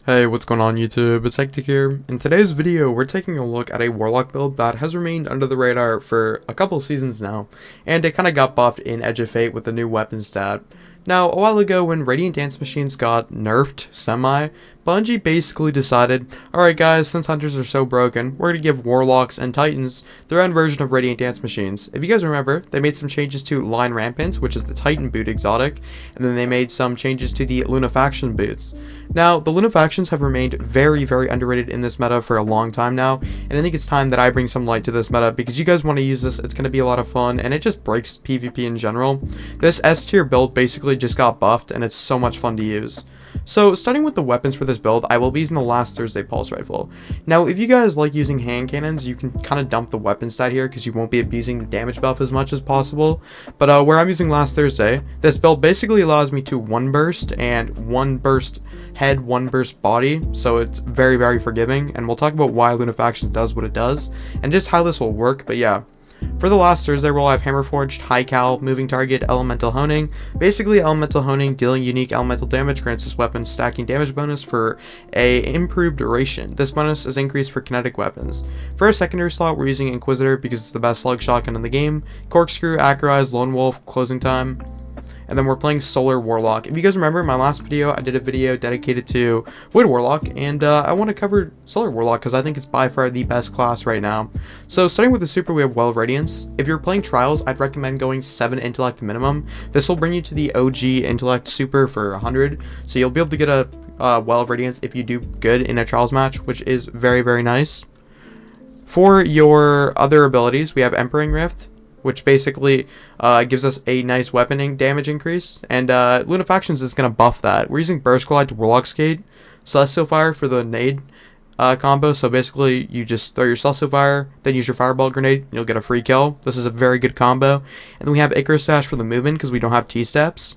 Hey, what's going on YouTube? It's Hectic here. In today's video, we're taking a look at a Warlock build that has remained under the radar for a couple seasons now, and it kind of got buffed in Edge of Fate with the new weapon stat. Now, a while ago when Radiant Dance Machines got nerfed semi, Bungie basically decided, alright guys, since Hunters are so broken, we're going to give Warlocks and Titans their own version of Radiant Dance Machines. If you guys remember, they made some changes to Line Rampants, which is the Titan boot exotic, and then they made some changes to the Lunafaction boots. Now, the Lunafactions have remained very, very underrated in this meta for a long time now, and I think it's time that I bring some light to this meta because you guys want to use this. It's going to be a lot of fun, and it just breaks PvP in general. This S tier build basically just got buffed, and it's so much fun to use. So, starting with the weapons for this build, I will be using the Last Thursday Pulse Rifle. Now, if you guys like using hand cannons, you can kind of dump the weapon stat here because you won't be abusing the damage buff as much as possible. But where I'm using Last Thursday, this build basically allows me to 1 burst and 1 burst head, 1 burst body, so it's very, very forgiving, and we'll talk about why Lunafactions does what it does, and just how this will work, but yeah. For the Last Thursday roll, I have Hammer Forged, High Cal, Moving Target, Elemental Honing. Basically, Elemental Honing, dealing unique elemental damage, grants this weapon stacking damage bonus for a improved duration. This bonus is increased for kinetic weapons. For a secondary slot, we're using Inquisitor because it's the best slug shotgun in the game, Corkscrew, Acrorize, Lone Wolf, Closing Time. And then we're playing Solar Warlock. If you guys remember my last video, I did a video dedicated to Void Warlock, and I want to cover Solar Warlock because I think it's by far the best class right now. So starting with the super, we have Well of Radiance. If you're playing Trials, I'd recommend going 7 intellect minimum. This will bring you to the OG intellect super for 100, so you'll be able to get a Well of Radiance if you do good in a Trials match, which is very, very nice. For your other abilities, we have Emperor Rift, which basically gives us a nice weapon damage increase, and Lunafactions is going to buff that. We're using Burst Collide to Warlock's Gate, Celestial Fire for the nade combo, so basically you just throw your Celestial Fire, then use your Fireball Grenade, and you'll get a free kill. This is a very good combo. And then we have Icarus Sash for the movement because we don't have T-steps.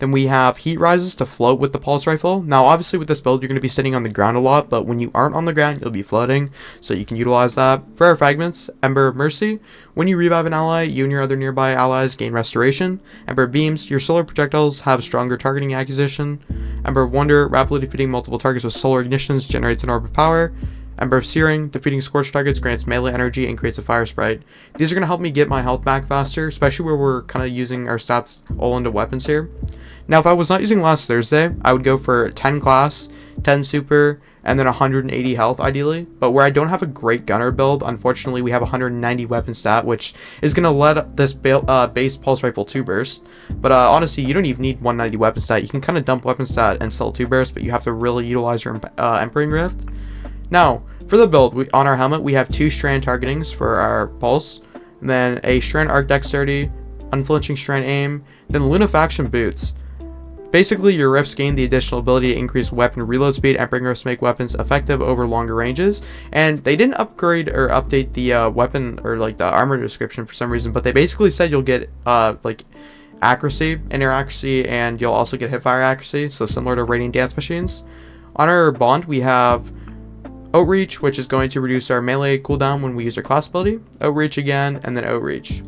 Then we have Heat Rises to float with the Pulse Rifle. Now, obviously with this build, you're going to be sitting on the ground a lot, but when you aren't on the ground, you'll be floating, so you can utilize that. For our fragments, Ember of Mercy. When you revive an ally, you and your other nearby allies gain Restoration. Ember of Beams. Your solar projectiles have stronger targeting acquisition. Ember of Wonder. Rapidly defeating multiple targets with solar ignitions generates an orb of power. Ember of Searing, defeating scorched targets grants melee energy and creates a fire sprite. These are going to help me get my health back faster, especially where we're kind of using our stats all into weapons here. Now, if I was not using Last Thursday, I would go for 10 class, 10 super, and then 180 health ideally. But where I don't have a great gunner build, unfortunately, we have 190 weapon stat, which is going to let this base pulse rifle 2 burst. But honestly, you don't even need 190 weapon stat. You can kind of dump weapon stat and sell 2 burst, but you have to really utilize your Emperor Rift. Now, for the build, on our helmet, we have 2 strand targetings for our pulse, and then a strand arc dexterity, unflinching strand aim, then Lunafaction boots. Basically, your rifts gain the additional ability to increase weapon reload speed. Emperor rifts make weapons effective over longer ranges, and they didn't upgrade or update the weapon or like the armor description for some reason, but they basically said you'll get like accuracy, inner accuracy, and you'll also get hipfire accuracy, so similar to Radiant Dance Machines. On our bond, we have Outreach, which is going to reduce our melee cooldown when we use our class ability. Outreach again, and then Outreach.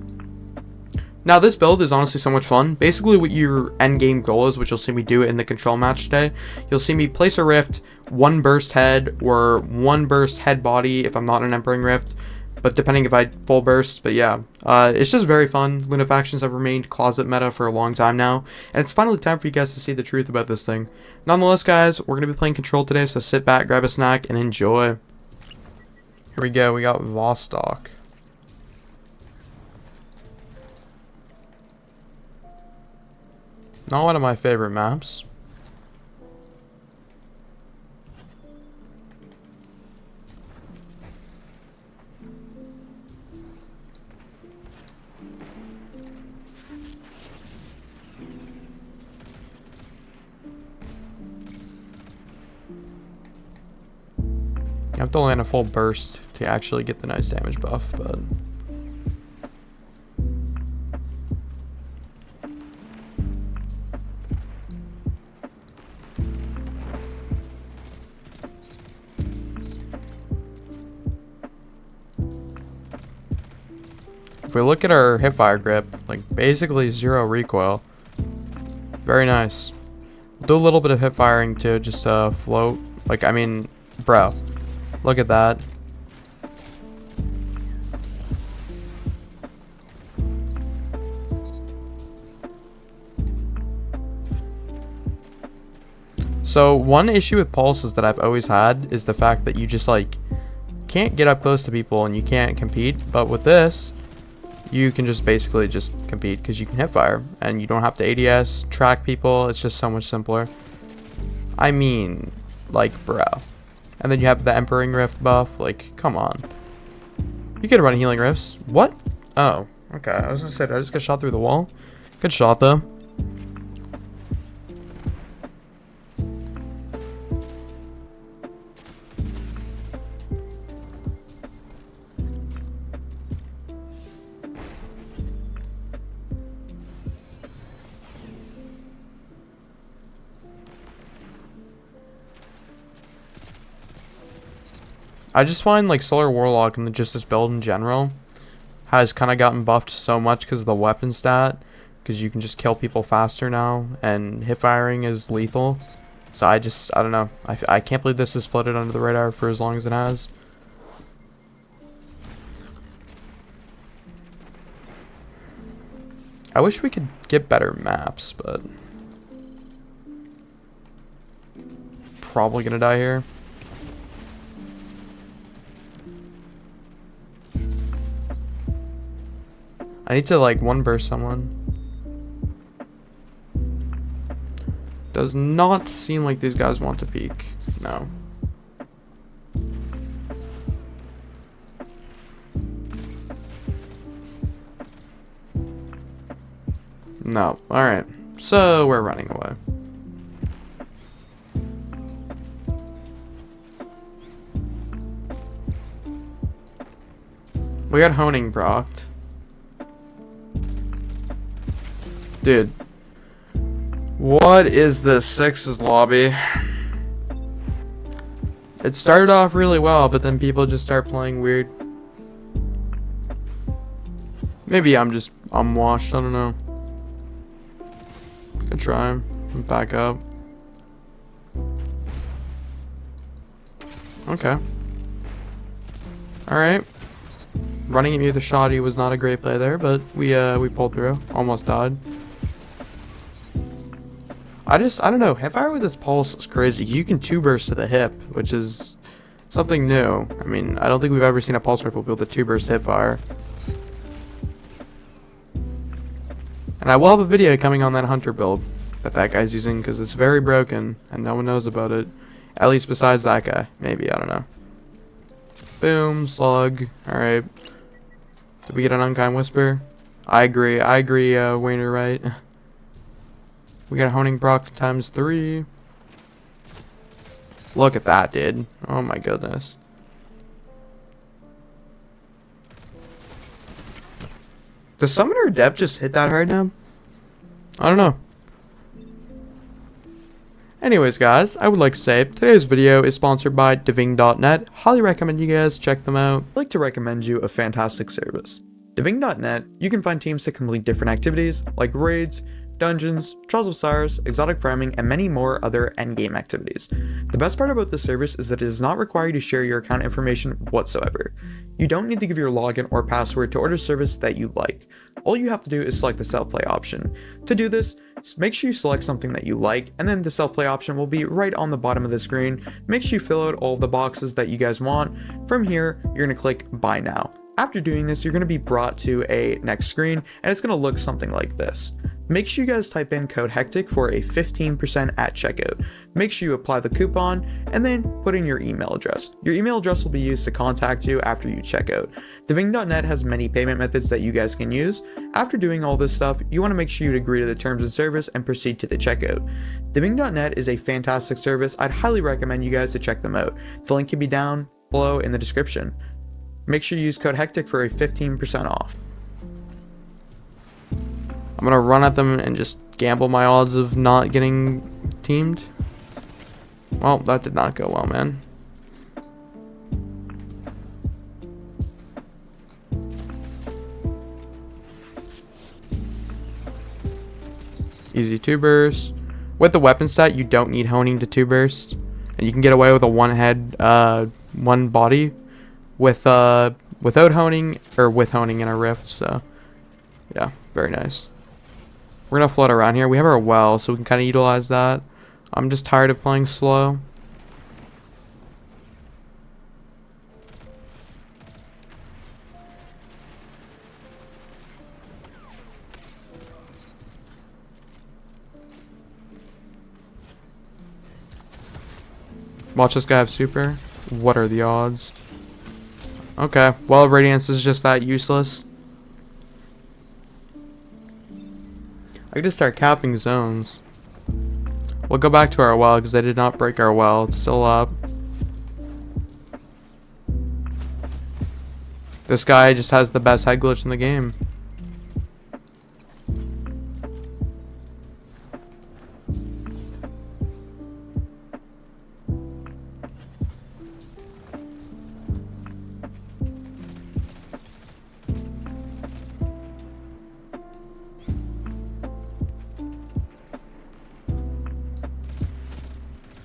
Now, this build is honestly so much fun. Basically, what your end game goal is, which you'll see me do in the control match today, you'll see me place a rift, 1 burst head, or 1 burst head body if I'm not an Emperor Rift, but depending if I full burst. But yeah, it's just very fun. Lunafactions have remained closet meta for a long time now, and it's finally time for you guys to see the truth about this thing. Nonetheless, guys, we're going to be playing control today, so sit back, grab a snack, and enjoy. Here we go, we got Vostok. Not one of my favorite maps. You have to land a full burst to actually get the nice damage buff, but if we look at our hipfire grip, like basically 0 recoil. Very nice. We'll do a little bit of hip firing to just float Like, I mean, bro, look at that. So one issue with pulses that I've always had is the fact that you just like can't get up close to people and you can't compete. But with this, you can just basically just compete because you can hip fire and you don't have to ADS track people. It's just so much simpler. I mean, like, bro. And then you have the Emperor Rift buff. Like, come on. You could run healing rifts. What? Oh, okay. I was gonna say, did I just get shot through the wall? Good shot though. I just find like Solar Warlock and just this build in general has kind of gotten buffed so much because of the weapon stat, because you can just kill people faster now and hip firing is lethal. So I don't know. I can't believe this has floated under the radar for as long as it has. I wish we could get better maps, but probably gonna die here. I need to like one burst someone. Does not seem like these guys want to peek. No. No. Alright. So we're running away. We got honing procced. Dude, what is this Sixes lobby? It started off really well, but then people just start playing weird. Maybe I'm washed, I don't know. Good try. Back up. Okay. Alright. Running at me with a shoddy was not a great play there, but we pulled through. Almost died. I don't know. Hip fire with this pulse is crazy. You can 2-burst to the hip, which is something new. I mean, I don't think we've ever seen a pulse rifle build a 2-burst hip fire. And I will have a video coming on that hunter build that guy's using because it's very broken and no one knows about it. At least besides that guy. Maybe, I don't know. Boom, slug. Alright. Did we get an unkind whisper? I agree, Wayne, you're right. We got a honing proc ×3. Look at that, dude. Oh my goodness. Does Summoner Adept just hit that hard now? I don't know. Anyways, guys, I would like to say today's video is sponsored by Diving.net. Highly recommend you guys check them out. I'd like to recommend you a fantastic service. Diving.net, you can find teams to complete different activities like raids, dungeons, Trials of Cyrus, exotic farming, and many more other endgame activities. The best part about this service is that it does not require you to share your account information whatsoever. You don't need to give your login or password to order service that you like. All you have to do is select the self-play option. To do this, make sure you select something that you like, and then the self-play option will be right on the bottom of the screen. Make sure you fill out all the boxes that you guys want. From here, you're going to click Buy Now. After doing this, you're going to be brought to a next screen, and it's going to look something like this. Make sure you guys type in code HECTIC for a 15% at checkout. Make sure you apply the coupon and then put in your email address. Your email address will be used to contact you after you check out. Diving.net has many payment methods that you guys can use. After doing all this stuff, you want to make sure you agree to the terms and service and proceed to the checkout. Diving.net is a fantastic service. I'd highly recommend you guys to check them out. The link can be down below in the description. Make sure you use code HECTIC for a 15% off. I'm gonna run at them and just gamble my odds of not getting teamed. Well, that did not go well, man. Easy 2-burst. With the weapon stat, you don't need honing to 2-burst. and you can get away with a one head, one body without honing, or with honing in a rift. So yeah, very nice. We're gonna float around here. We have our well, so we can kind of utilize that. I'm just tired of playing slow. Watch this guy have super. What are the odds? Okay, well, Radiance is just that useless. I could just start capping zones. We'll go back to our well because they did not break our well. It's still up. This guy just has the best head glitch in the game.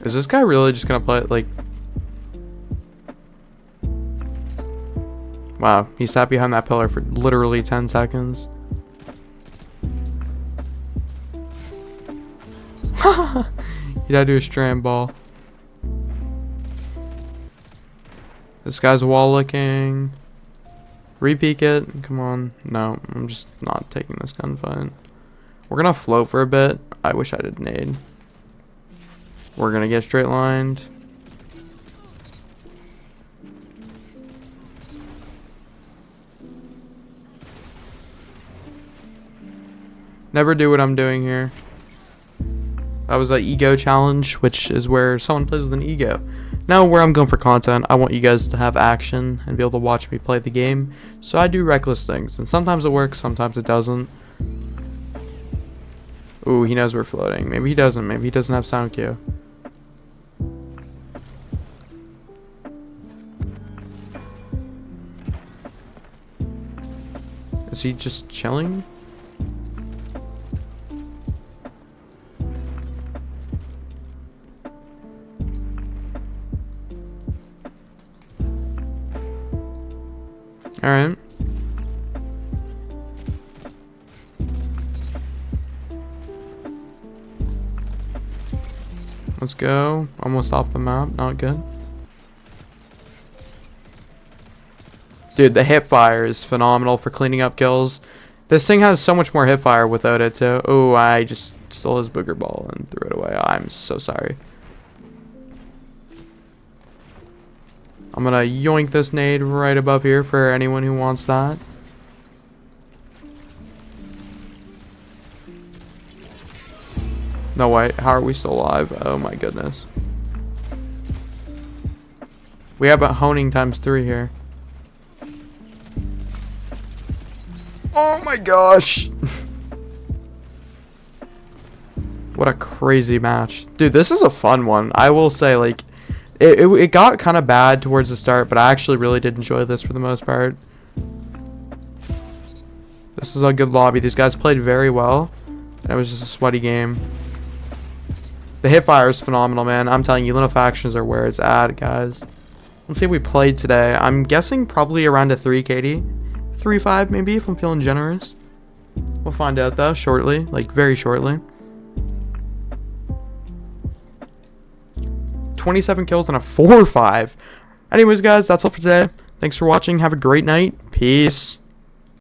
Is this guy really just gonna play it like... Wow, he sat behind that pillar for literally 10 seconds. He gotta do a strand ball. This guy's wall licking. Repeak it. Come on. No, I'm just not taking this gunfight. We're gonna float for a bit. I wish I did nade. We're gonna get straight lined. Never do what I'm doing here. That was an ego challenge, which is where someone plays with an ego. Now, where I'm going for content, I want you guys to have action and be able to watch me play the game. So I do reckless things, and sometimes it works, sometimes it doesn't. Ooh, he knows we're floating. Maybe he doesn't. Maybe he doesn't have sound cue. Is he just chilling? Alright. Let's go. Almost off the map. Not good. Dude, the hip fire is phenomenal for cleaning up kills. This thing has so much more hip fire without it too. Oh, I just stole his booger ball and threw it away. I'm so sorry. I'm gonna yoink this nade right above here for anyone who wants that. No way, how are we still alive? Oh my goodness. We have a honing ×3 here. Oh my gosh. What a crazy match. Dude, this is a fun one. I will say, like, it got kind of bad towards the start, but I actually really did enjoy this for the most part. This is a good lobby. These guys played very well, and it was just a sweaty game. The hip fire is phenomenal, man. I'm telling you, Linofactions are where it's at, guys. Let's see if we played today. I'm guessing probably around a 3 KD. 3-5 maybe, if I'm feeling generous. We'll find out though shortly, like very shortly. 27 kills and a 4-5. Anyways, guys, that's all for today. Thanks for watching. Have a great night. Peace.